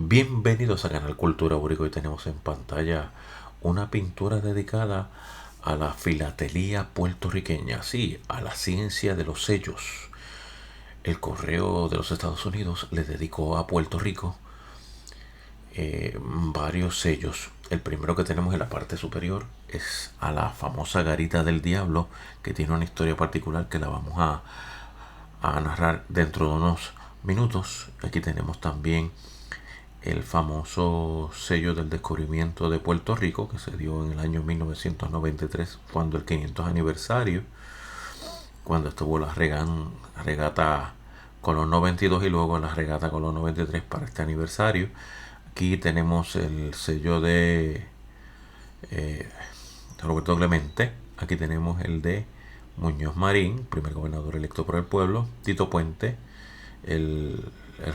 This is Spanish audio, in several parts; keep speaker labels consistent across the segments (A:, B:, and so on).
A: Bienvenidos a Canal Cultura Borico. Hoy tenemos en pantalla una pintura dedicada a la filatelía puertorriqueña, sí, a la ciencia de los sellos. El Correo de los Estados Unidos le dedicó a Puerto Rico varios sellos. El primero que tenemos en la parte superior es a la famosa Garita del Diablo, que tiene una historia particular que la vamos a narrar dentro de unos minutos. Aquí tenemos también el famoso sello del descubrimiento de Puerto Rico, que se dio en el año 1993, cuando el 500 aniversario, cuando estuvo la regata Colón 92 y luego la regata Colón 93 para este aniversario. Aquí tenemos el sello de Roberto Clemente. Aquí tenemos el de Muñoz Marín, primer gobernador electo por el pueblo. Tito Puente, el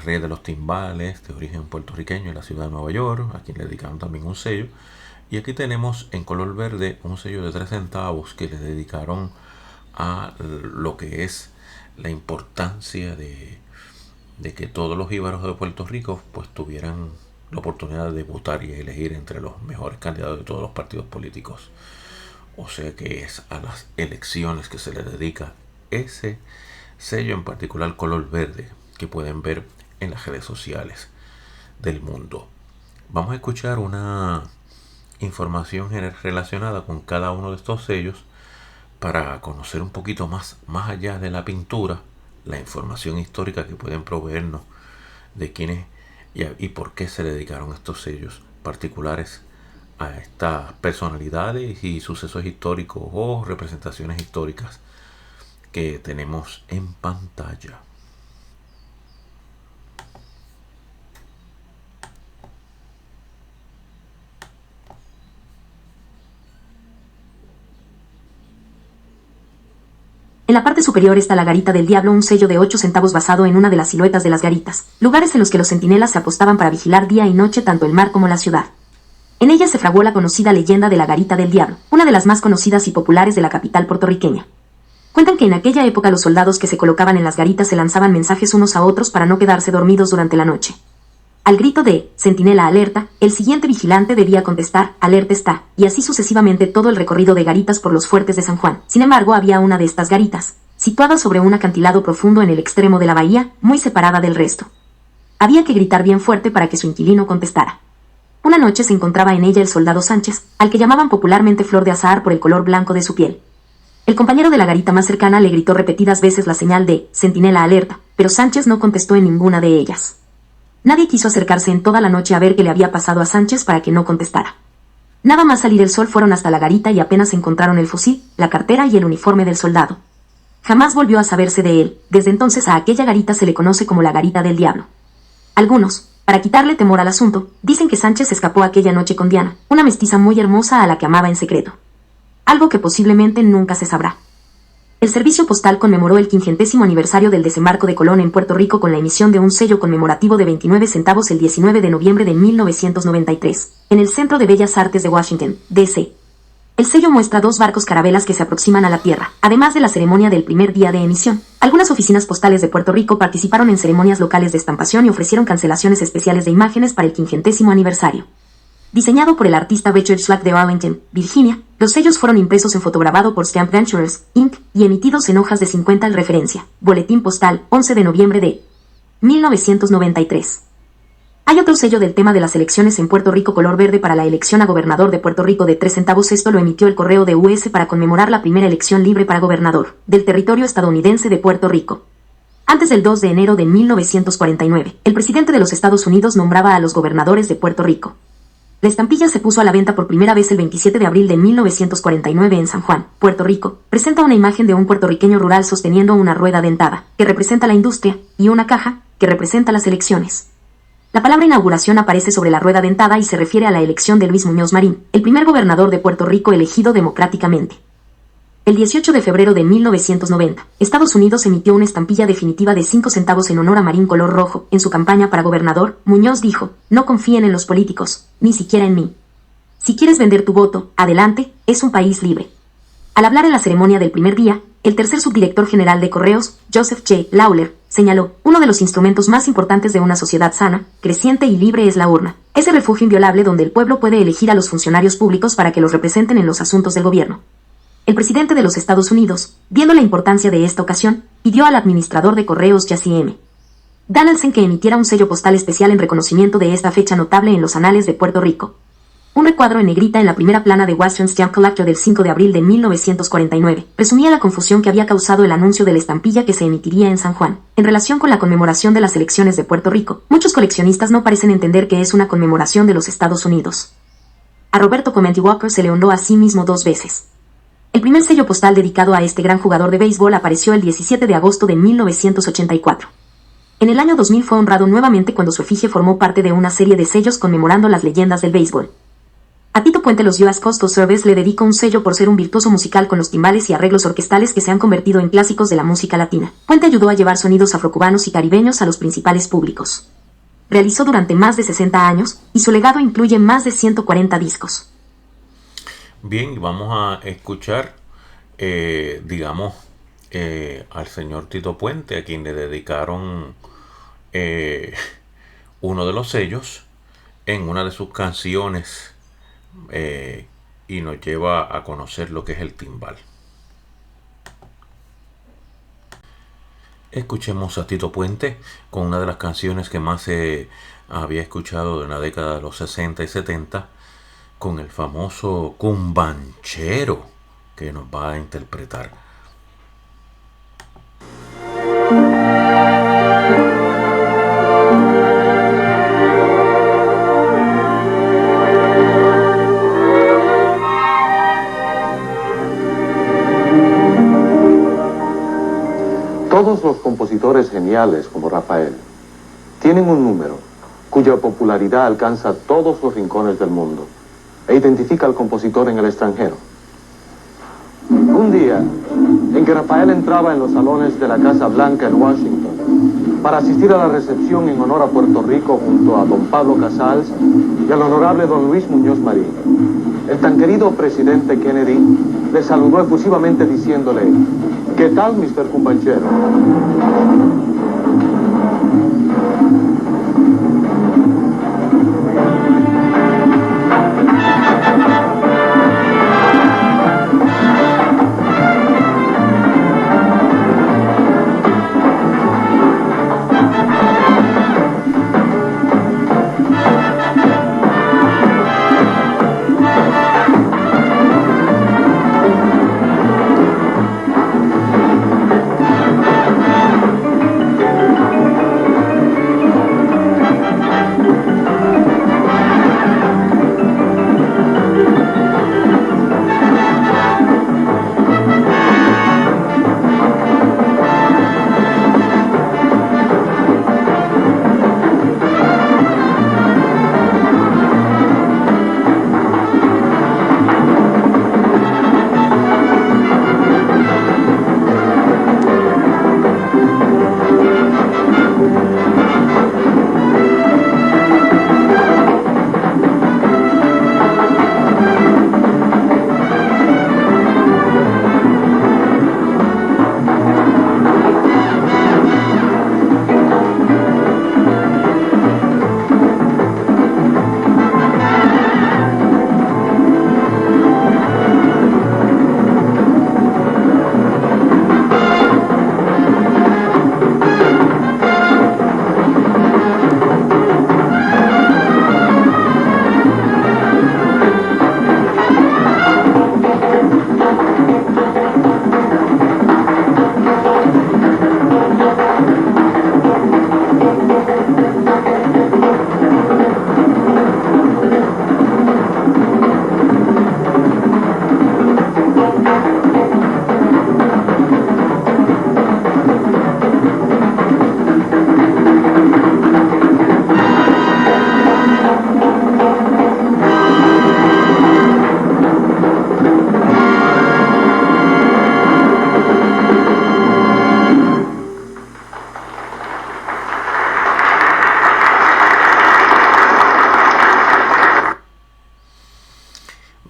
A: rey de los timbales, de origen puertorriqueño, en la ciudad de Nueva York, a quien le dedicaron también un sello. Y aquí tenemos en color verde un sello de 3 centavos que le dedicaron a lo que es la importancia de que todos los jíbaros de Puerto Rico pues tuvieran la oportunidad de votar y elegir entre los mejores candidatos de todos los partidos políticos. O sea que es a las elecciones que se le dedica ese sello, en particular color verde, que pueden ver en las redes sociales del mundo. Vamos a escuchar una información relacionada con cada uno de estos sellos para conocer un poquito más allá de la pintura, la información histórica que pueden proveernos de quiénes y por qué se le dedicaron estos sellos particulares a estas personalidades y sucesos históricos o representaciones históricas que tenemos en pantalla.
B: En la parte superior está la Garita del Diablo, un sello de 8 centavos basado en una de las siluetas de las garitas, lugares en los que los centinelas se apostaban para vigilar día y noche tanto el mar como la ciudad. En ella se fraguó la conocida leyenda de la Garita del Diablo, una de las más conocidas y populares de la capital puertorriqueña. Cuentan que en aquella época los soldados que se colocaban en las garitas se lanzaban mensajes unos a otros para no quedarse dormidos durante la noche. Al grito de «Centinela alerta», el siguiente vigilante debía contestar «Alerta está», y así sucesivamente todo el recorrido de garitas por los fuertes de San Juan. Sin embargo, había una de estas garitas, situada sobre un acantilado profundo en el extremo de la bahía, muy separada del resto. Había que gritar bien fuerte para que su inquilino contestara. Una noche se encontraba en ella el soldado Sánchez, al que llamaban popularmente Flor de Azahar por el color blanco de su piel. El compañero de la garita más cercana le gritó repetidas veces la señal de «Centinela alerta», pero Sánchez no contestó en ninguna de ellas. Nadie quiso acercarse en toda la noche a ver qué le había pasado a Sánchez para que no contestara. Nada más salir el sol fueron hasta la garita y apenas encontraron el fusil, la cartera y el uniforme del soldado. Jamás volvió a saberse de él. Desde entonces a aquella garita se le conoce como la Garita del Diablo. Algunos, para quitarle temor al asunto, dicen que Sánchez escapó aquella noche con Diana, una mestiza muy hermosa a la que amaba en secreto. Algo que posiblemente nunca se sabrá. El Servicio Postal conmemoró el 500º aniversario del desembarco de Colón en Puerto Rico con la emisión de un sello conmemorativo de 29 centavos el 19 de noviembre de 1993, en el Centro de Bellas Artes de Washington, D.C. El sello muestra 2 barcos carabelas que se aproximan a la Tierra, además de la ceremonia del primer día de emisión. Algunas oficinas postales de Puerto Rico participaron en ceremonias locales de estampación y ofrecieron cancelaciones especiales de imágenes para el 500º aniversario. Diseñado por el artista Richard Slack de Arlington, Virginia, los sellos fueron impresos en fotograbado por Stamp Ventures, Inc., y emitidos en hojas de 50 al referencia. Boletín postal, 11 de noviembre de 1993. Hay otro sello del tema de las elecciones en Puerto Rico color verde para la elección a gobernador de Puerto Rico de 3 centavos. Esto lo emitió el Correo de US para conmemorar la primera elección libre para gobernador del territorio estadounidense de Puerto Rico. Antes del 2 de enero de 1949, el presidente de los Estados Unidos nombraba a los gobernadores de Puerto Rico. La estampilla se puso a la venta por primera vez el 27 de abril de 1949 en San Juan, Puerto Rico. Presenta una imagen de un puertorriqueño rural sosteniendo una rueda dentada, que representa la industria, y una caja, que representa las elecciones. La palabra inauguración aparece sobre la rueda dentada y se refiere a la elección de Luis Muñoz Marín, el primer gobernador de Puerto Rico elegido democráticamente. El 18 de febrero de 1990, Estados Unidos emitió una estampilla definitiva de 5 centavos en honor a Marín color rojo. En su campaña para gobernador, Muñoz dijo: «No confíen en los políticos, ni siquiera en mí. Si quieres vender tu voto, adelante, es un país libre». Al hablar en la ceremonia del primer día, el tercer subdirector general de Correos, Joseph J. Lawler, Señaló, uno de los instrumentos más importantes de una sociedad sana, creciente y libre es la urna. Ese refugio inviolable donde el pueblo puede elegir a los funcionarios públicos para que los representen en los asuntos del gobierno. El presidente de los Estados Unidos, viendo la importancia de esta ocasión, pidió al administrador de correos Jesse M. Donaldson que emitiera un sello postal especial en reconocimiento de esta fecha notable en los anales de Puerto Rico. Un recuadro en negrita en la primera plana de Western Stamp Collector del 5 de abril de 1949 presumía la confusión que había causado el anuncio de la estampilla que se emitiría en San Juan, en relación con la conmemoración de las elecciones de Puerto Rico. Muchos coleccionistas no parecen entender que es una conmemoración de los Estados Unidos. A Roberto Clemente Walker se le honró a sí mismo 2 veces. El primer sello postal dedicado a este gran jugador de béisbol apareció el 17 de agosto de 1984. En el año 2000 fue honrado nuevamente cuando su efigie formó parte de una serie de sellos conmemorando las leyendas del béisbol. A Tito Puente los US Postal Service le dedicó un sello por ser un virtuoso musical con los timbales y arreglos orquestales que se han convertido en clásicos de la música latina. Puente ayudó a llevar sonidos afrocubanos y caribeños a los principales públicos. Realizó durante más de 60 años, y su legado incluye más de 140 discos.
A: Bien, vamos a escuchar, al señor Tito Puente, a quien le dedicaron uno de los sellos en una de sus canciones, y nos lleva a conocer lo que es el timbal. Escuchemos a Tito Puente con una de las canciones que más se había escuchado en la década de los 60 y 70, con el famoso cumbanchero que nos va a interpretar.
C: Todos los compositores geniales como Rafael tienen un número cuya popularidad alcanza todos los rincones del mundo e identifica al compositor en el extranjero. Un día en que Rafael entraba en los salones de la Casa Blanca en Washington para asistir a la recepción en honor a Puerto Rico junto a don Pablo Casals y al honorable don Luis Muñoz Marín, el tan querido presidente Kennedy le saludó efusivamente diciéndole: ¿qué tal, Mr. Cumbanchero?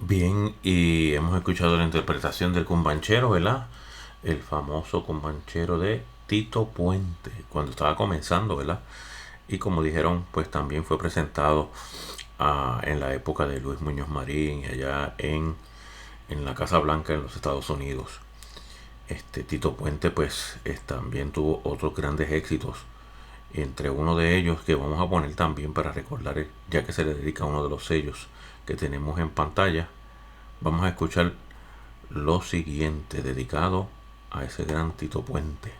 A: Bien, y hemos escuchado la interpretación del cumbanchero, ¿verdad? El famoso cumbanchero de Tito Puente, cuando estaba comenzando, ¿verdad? Y como dijeron, pues también fue presentado en la época de Luis Muñoz Marín, allá en la Casa Blanca en los Estados Unidos. Tito Puente pues también tuvo otros grandes éxitos, entre uno de ellos que vamos a poner también para recordar, ya que se le dedica a uno de los sellos que tenemos en pantalla. Vamos a escuchar lo siguiente dedicado a ese gran Tito Puente.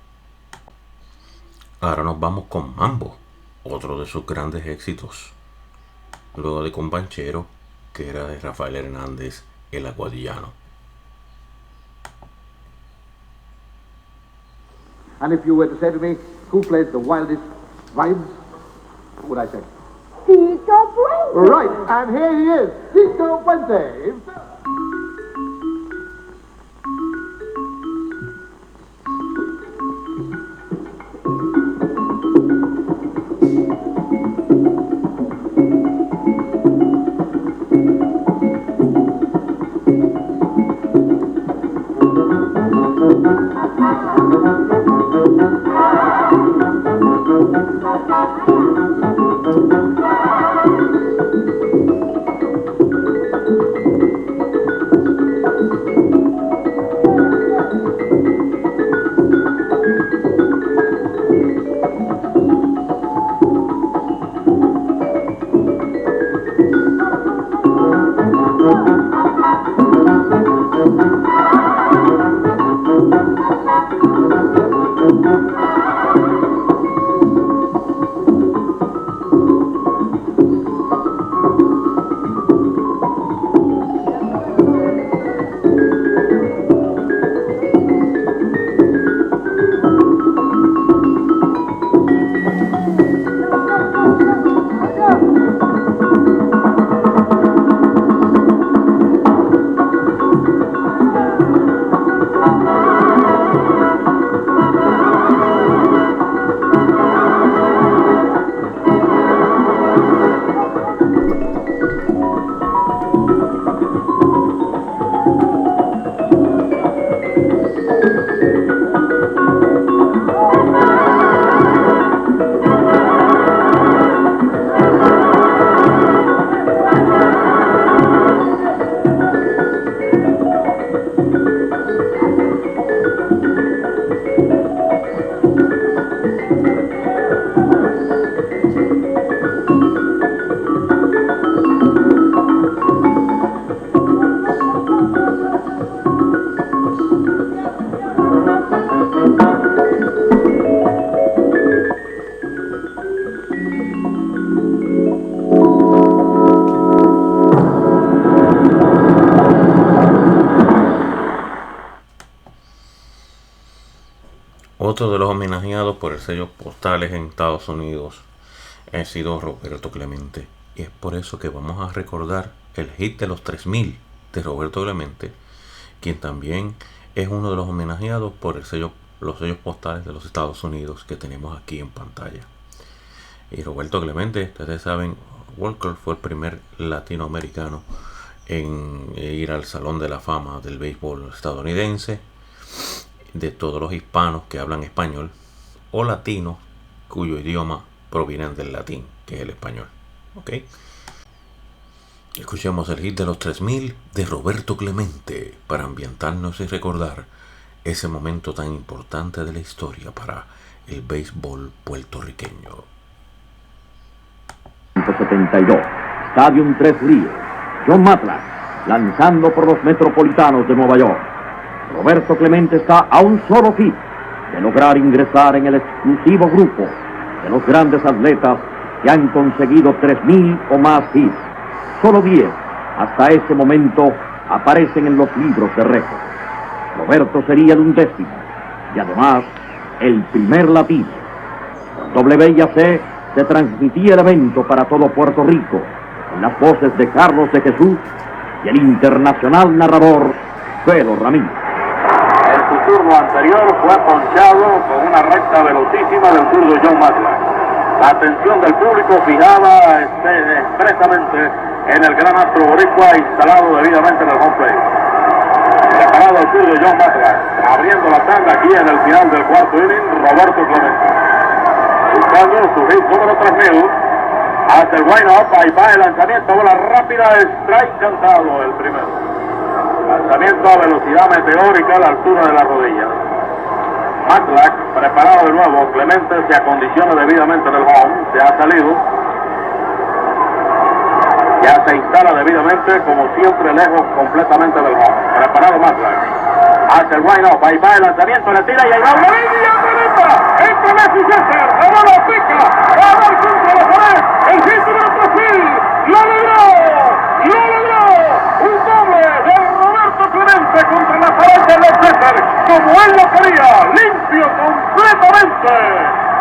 A: Ahora nos vamos con Mambo, otro de sus grandes éxitos, luego de Combanchero, que era de Rafael Hernández, el Aguadillano.
D: And if you were to say to me, who plays the wildest vibes, what would I say?
E: Tito Puente.
D: Right, and here he is, Tito Puente.
A: Otro de los homenajeados por el sello Postales en Estados Unidos ha sido Roberto Clemente, y es por eso que vamos a recordar el hit de los 3000 de Roberto Clemente, quien también es uno de los homenajeados por los sellos postales de los Estados Unidos que tenemos aquí en pantalla. Y Roberto Clemente, ustedes saben, Walker fue el primer latinoamericano en ir al Salón de la Fama del béisbol estadounidense, de todos los hispanos que hablan español o latinos cuyo idioma proviene del latín, que es el español. ¿Ok? Escuchemos el hit de los 3000 de Roberto Clemente para ambientarnos y recordar ese momento tan importante de la historia para el béisbol puertorriqueño.
F: 172, Stadium 3 Ríos, John Matlack, lanzando por los Metropolitanos de Nueva York. Roberto Clemente está a un solo hit de lograr ingresar en el exclusivo grupo de los grandes atletas que han conseguido 3000 o más hits. Solo 10 hasta ese momento aparecen en los libros de récord. Roberto sería el 1º y además el primer latino. Por WIAC se transmitía el evento para todo Puerto Rico en las voces de Carlos de Jesús y el internacional narrador Pedro Ramírez.
G: Su turno anterior fue ponchado con una recta velocísima del zurdo John Matlack. La atención del público fijada expresamente en el gran astro boricua instalado debidamente en el home plate. Preparado el zurdo John Matlack. Abriendo la tanda aquí en el final del cuarto inning, Roberto Clemente. Buscando su hit número 3000. Hace el wind-up, ahí va el lanzamiento, bola rápida, strike cantado el primero. Lanzamiento a velocidad meteórica a la altura de la rodilla. Matlack preparado de nuevo, Clemente se acondiciona debidamente en el home, se ha salido. Ya se instala debidamente, como siempre, lejos completamente del home. Preparado Matlack. Hace el wind-up, ahí va el lanzamiento, le tira y ahí va una línea tremenda. Entre Messi y César, la bola pica, va a dar contra la pared. El hit número 3000, ¡lo logró! Un doble de Roberto Clemente contra la pared de los César, como él lo quería, limpio completamente.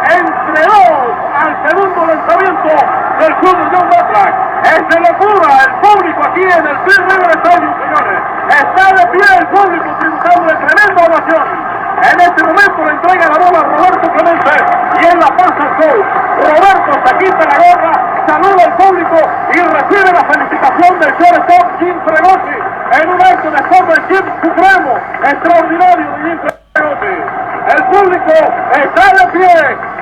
G: Entre dos al segundo lanzamiento del zurdo John Matlack. Es de locura el público aquí en el Three River Stadium, señores. Está de pie el público tributando de tremenda ovación. En este momento le entrega la bola a Roberto Clemente y él la pasa al gol. Roberto se quita la gorra, saluda al público y recibe la felicitación del shortstop Jim Fregosi en un acto de showmanship supremo, extraordinario de Jim Fregosi. El público está de pie,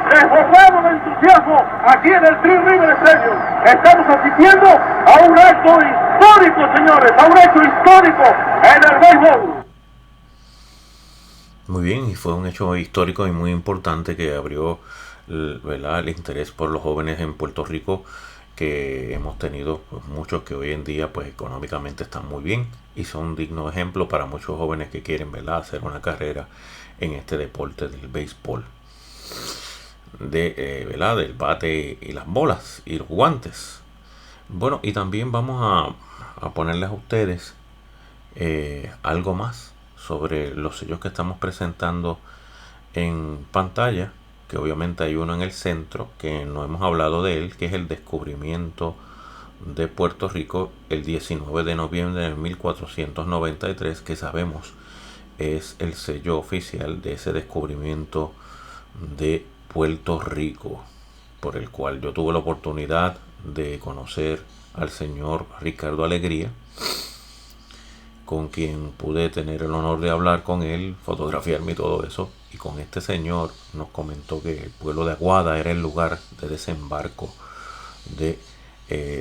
G: desbordado de entusiasmo aquí en el Three River Stadium. Estamos asistiendo a un acto histórico, señores, a un hecho histórico en el béisbol.
A: Muy bien, y fue un hecho histórico y muy importante que abrió, ¿verdad?, el interés por los jóvenes en Puerto Rico, que hemos tenido pues, muchos que hoy en día pues económicamente están muy bien y son dignos ejemplos para muchos jóvenes que quieren, ¿verdad?, hacer una carrera en este deporte del béisbol, ¿verdad?, del bate y las bolas y los guantes. Bueno, y también vamos a ponerles a ustedes algo más sobre los sellos que estamos presentando en pantalla, que obviamente hay uno en el centro que no hemos hablado de él, que es el descubrimiento de Puerto Rico el 19 de noviembre de 1493, que sabemos es el sello oficial de ese descubrimiento de Puerto Rico, por el cual yo tuve la oportunidad de conocer al señor Ricardo Alegría, con quien pude tener el honor de hablar con él, fotografiarme y todo eso. Y con este señor nos comentó que el pueblo de Aguada era el lugar de desembarco de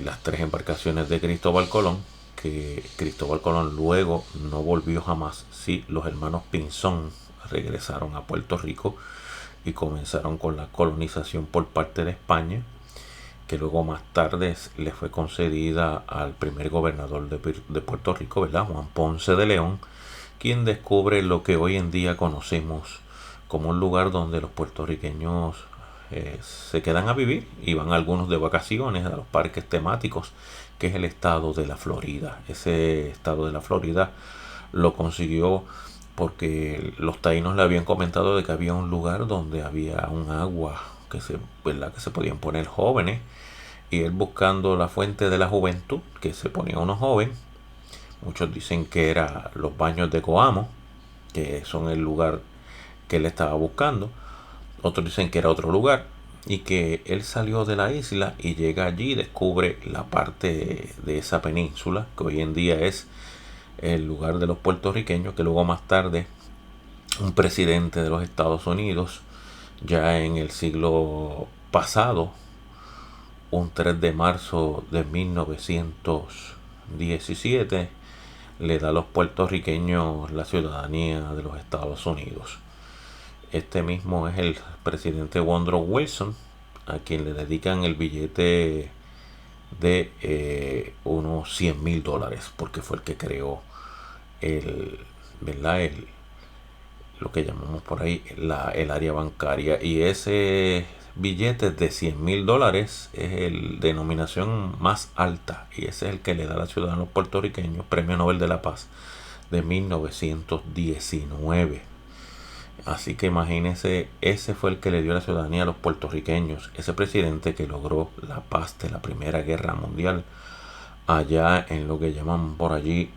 A: las 3 embarcaciones de Cristóbal Colón, que Cristóbal Colón luego no volvió jamás. Sí, los hermanos Pinzón regresaron a Puerto Rico y comenzaron con la colonización por parte de España, que luego más tarde le fue concedida al primer gobernador de Puerto Rico, ¿verdad?, Juan Ponce de León, quien descubre lo que hoy en día conocemos como un lugar donde los puertorriqueños se quedan a vivir y van algunos de vacaciones a los parques temáticos, que es el estado de la Florida. Ese estado de la Florida lo consiguió porque los taínos le habían comentado de que había un lugar donde había un agua ¿verdad?, que se podían poner jóvenes, y él buscando la fuente de la juventud que se ponía uno joven. Muchos dicen que era los baños de Coamo, que son el lugar que él estaba buscando. Otros dicen que era otro lugar, y que él salió de la isla y llega allí y descubre la parte de esa península que hoy en día es el lugar de los puertorriqueños, que luego más tarde un presidente de los Estados Unidos, ya en el siglo pasado, un 3 de marzo de 1917, le da a los puertorriqueños la ciudadanía de los Estados Unidos. Este mismo es el presidente Woodrow Wilson, a quien le dedican el billete de unos $100,000, porque fue el que creó ¿verdad?, lo que llamamos por ahí el área bancaria. Y ese billete de $100,000 es el denominación más alta, y ese es el que le da a los ciudadanos puertorriqueños Premio Nobel de la Paz de 1919. Así que imagínense, ese fue el que le dio la ciudadanía a los puertorriqueños, ese presidente que logró la paz de la Primera Guerra Mundial allá en lo que llaman por allí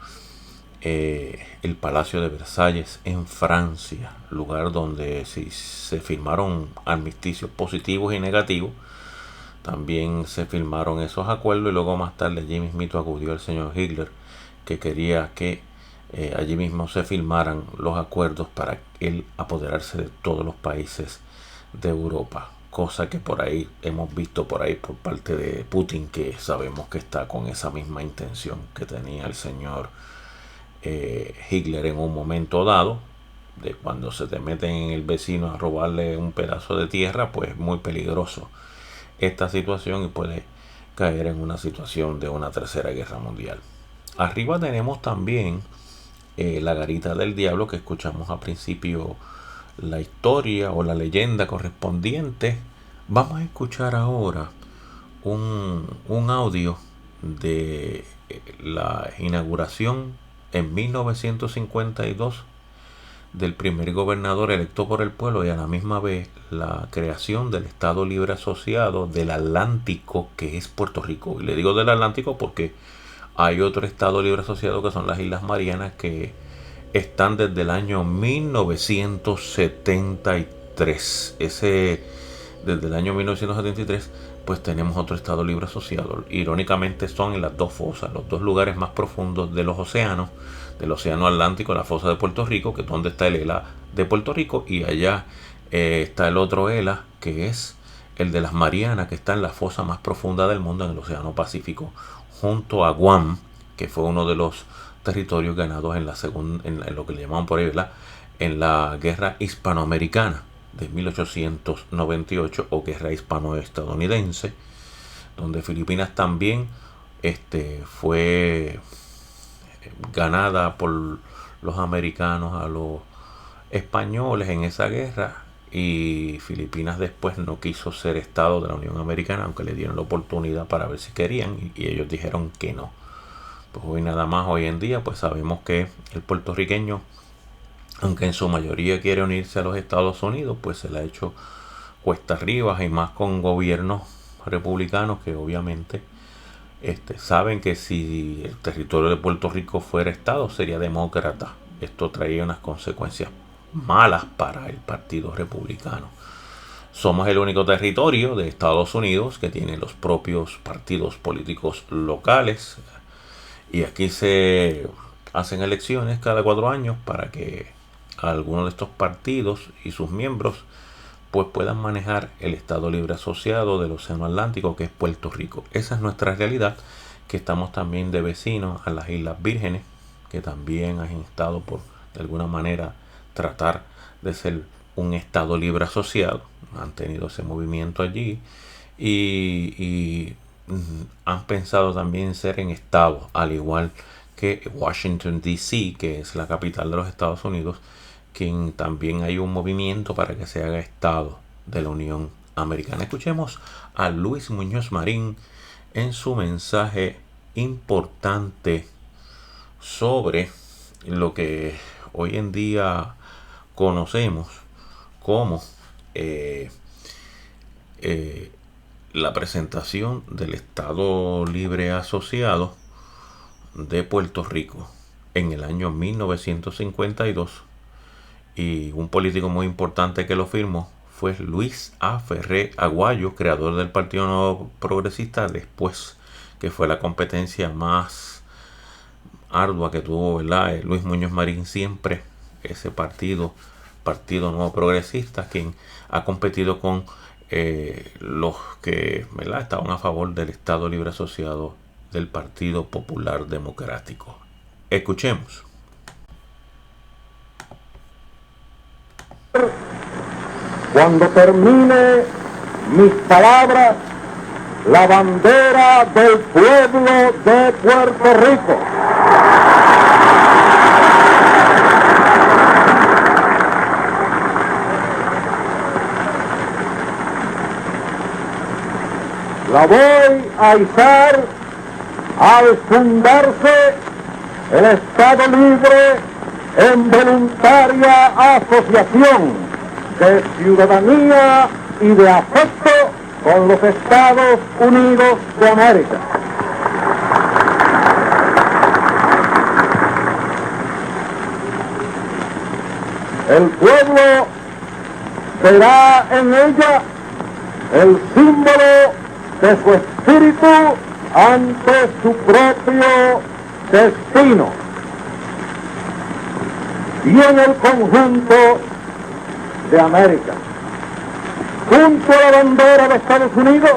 A: el Palacio de Versalles en Francia, lugar donde se firmaron armisticios positivos y negativos. También se firmaron esos acuerdos, y luego más tarde allí mismito acudió el señor Hitler, que quería que allí mismo se firmaran los acuerdos para él apoderarse de todos los países de Europa, cosa que por ahí hemos visto por parte de Putin, que sabemos que está con esa misma intención que tenía el señor Hitler en un momento dado, de cuando se te meten en el vecino a robarle un pedazo de tierra, pues es muy peligroso esta situación y puede caer en una situación de una tercera guerra mundial. Arriba tenemos también la garita del diablo, que escuchamos al principio la historia o la leyenda correspondiente. Vamos a escuchar ahora un audio de la inauguración en 1952 del primer gobernador electo por el pueblo y a la misma vez la creación del Estado Libre Asociado del Atlántico, que es Puerto Rico. Y le digo del Atlántico porque hay otro Estado Libre Asociado que son las Islas Marianas, que están desde el año 1973. Desde el año 1973 pues tenemos otro Estado Libre Asociado. Irónicamente son en las dos fosas, los dos lugares más profundos de los océanos, del océano Atlántico, la fosa de Puerto Rico, que es donde está el ELA de Puerto Rico, y allá está el otro ELA, que es el de las Marianas, que está en la fosa más profunda del mundo, en el océano Pacífico, junto a Guam, que fue uno de los territorios ganados en lo que le llamaban por ahí, en la guerra hispanoamericana de 1898 o guerra hispano-estadounidense, donde Filipinas también fue ganada por los americanos a los españoles en esa guerra, y Filipinas después no quiso ser estado de la Unión Americana, aunque le dieron la oportunidad para ver si querían, y ellos dijeron que no. Pues hoy en día pues sabemos que el puertorriqueño, aunque en su mayoría quiere unirse a los Estados Unidos, pues se le ha hecho cuesta arriba, y más con gobiernos republicanos que obviamente saben que si el territorio de Puerto Rico fuera estado sería demócrata. Esto traía unas consecuencias malas para el Partido Republicano. Somos el único territorio de Estados Unidos que tiene los propios partidos políticos locales, y aquí se hacen elecciones cada 4 años para que algunos de estos partidos y sus miembros pues puedan manejar el Estado Libre Asociado del Océano Atlántico, que es Puerto Rico. Esa es nuestra realidad, que estamos también de vecinos a las Islas Vírgenes, que también han estado por de alguna manera tratar de ser un Estado Libre Asociado. Han tenido ese movimiento allí y han pensado también ser en estados, al igual que Washington DC, que es la capital de los Estados Unidos, que también hay un movimiento para que se haga estado de la Unión Americana. Escuchemos a Luis Muñoz Marín en su mensaje importante sobre lo que hoy en día conocemos como la presentación del Estado Libre Asociado de Puerto Rico en el año 1952, y un político muy importante que lo firmó fue Luis A. Ferré Aguayo, creador del Partido Nuevo Progresista, después que fue la competencia más ardua que tuvo, ¿verdad? Luis Muñoz Marín siempre, ese Partido Nuevo Progresista, quien ha competido con los que, ¿verdad?, estaban a favor del Estado Libre Asociado del Partido Popular Democrático. Escuchemos.
G: Cuando termine mis palabras, la bandera del pueblo de Puerto Rico. La voy a izar al fundarse el Estado Libre en voluntaria asociación de ciudadanía y de afecto con los Estados Unidos de América. El pueblo será en ella el símbolo de su espíritu ante su propio destino.
H: y en el conjunto de América. Junto a la bandera de Estados Unidos,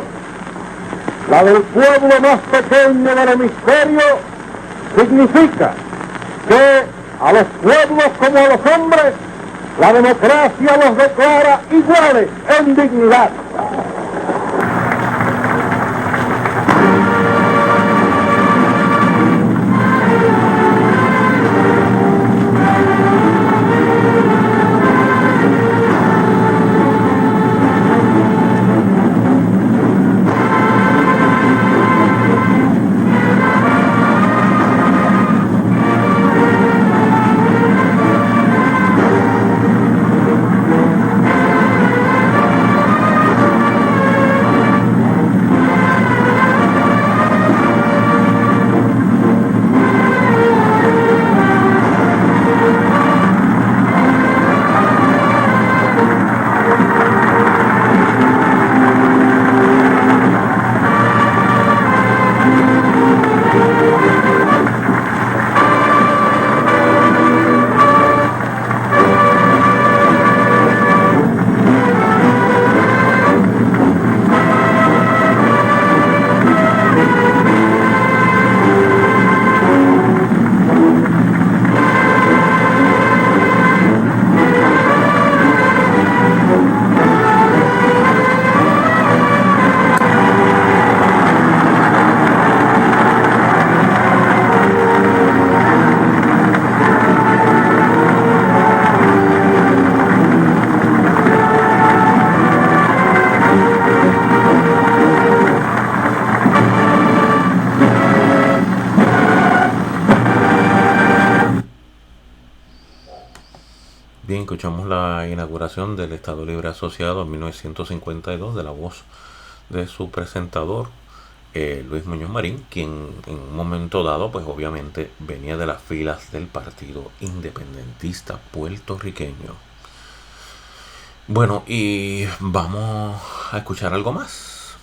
H: la del pueblo más pequeño del hemisferio, significa que a los pueblos como a los hombres, la democracia los declara iguales en dignidad.
A: Bien, escuchamos la inauguración del Estado Libre Asociado en 1952 de la voz de su presentador, Luis Muñoz Marín, quien en un momento dado, pues obviamente venía de las filas del Partido Independentista Puertorriqueño. Bueno, y vamos a escuchar algo más.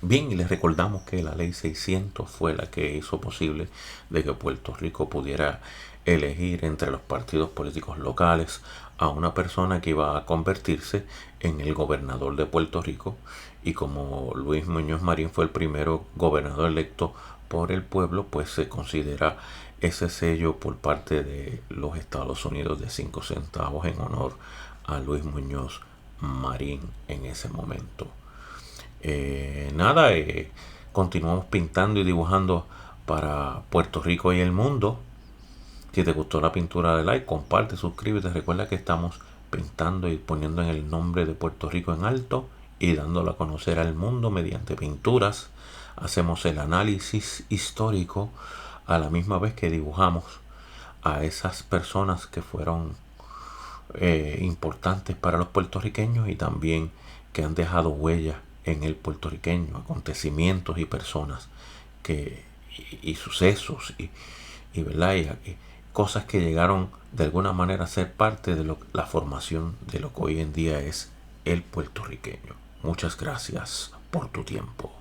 A: Bien, y les recordamos que la ley 600 fue la que hizo posible de que Puerto Rico pudiera elegir entre los partidos políticos locales a una persona que iba a convertirse en el gobernador de Puerto Rico, y como Luis Muñoz Marín fue el primero gobernador electo por el pueblo, pues se considera ese sello por parte de los Estados Unidos de 5 centavos en honor a Luis Muñoz Marín en ese momento. Continuamos pintando y dibujando para Puerto Rico y el mundo. Si te gustó la pintura de like, comparte, suscríbete. Recuerda que estamos pintando y poniendo en el nombre de Puerto Rico en alto y dándolo a conocer al mundo mediante pinturas. Hacemos el análisis histórico a la misma vez que dibujamos a esas personas que fueron importantes para los puertorriqueños y también que han dejado huella en el puertorriqueño, acontecimientos y personas y sucesos y cosas que llegaron de alguna manera a ser parte de la formación de lo que hoy en día es el puertorriqueño. Muchas gracias por tu tiempo.